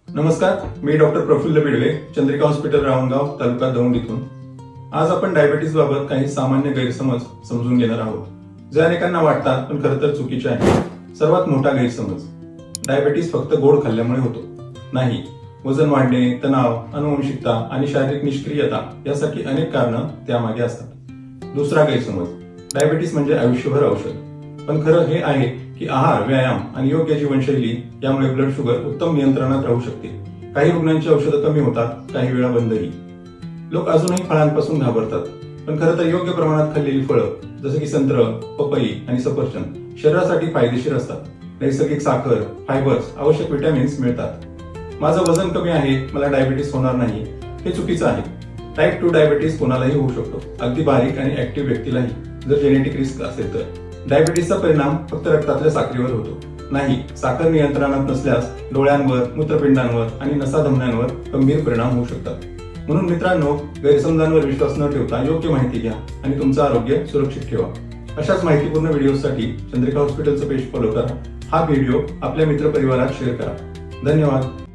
नमस्कार, मी doctor Praful Bidwe, Chandrika hospital Ravangaon, तालुका दौंड इथून. आज आपण डायबिटीस बाबत काही सामान्य गैरसमज समजून घेणार आहोत, जे अनेकांना वाटतात पण खरं तर चुकीचे आहे. सर्वात मोठा गैरसमज, डायबिटीस फक्त गोड खाल्ल्यामुळे होतो. नाही, वजन वाढणे, तणाव, अनुवंशिकता आणि शारीरिक निष्क्रियता यासारखी अनेक कारणं त्यामागे असतात. दुसरा गैरसमज, डायबिटीस म्हणजे आयुष्यभर औषध. पण खरं हे आहे की आहार, व्यायाम आणि योग्य जीवनशैली यामुळे ब्लड शुगर उत्तम नियंत्रणात राहू शकते. काही रुग्णांची औषधं कमी होतात, काही वेळा बंदही. लोक अजूनही फळांपासून घाबरतात, पण खरं तर योग्य प्रमाणात खाल्लेली फळं जसे की संत्र, पपई आणि सफरचंद शरीरासाठी फायदेशीर असतात. नैसर्गिक साखर, फायबर्स, आवश्यक विटॅमिन्स मिळतात. माझं वजन कमी आहे, मला डायबिटीस होणार नाही, हे चुकीचं आहे. टाईप 2 डायबिटीस कोणालाही होऊ शकतो, अगदी बारीक आणि ऍक्टिव्ह व्यक्तीलाही, जर जेनेटिक रिस्क असेल तर. डायबिटीसचा परिणाम फक्त रक्तातल्या साखरेवर होतो. नाही, साखर नियंत्रणात नसल्यास डोळ्यांवर, मूत्रपिंडांवर आणि नसाधमन्यांवर गंभीर परिणाम होऊ शकतात. म्हणून मित्रांनो, गैरसमजांवर विश्वास न ठेवता योग्य माहिती घ्या आणि तुमचं आरोग्य सुरक्षित ठेवा. अशाच माहितीपूर्ण व्हिडिओसाठी चंद्रिका हॉस्पिटलचं पेज फॉलो करा. हा व्हिडिओ आपल्या मित्रपरिवारात शेअर करा. धन्यवाद.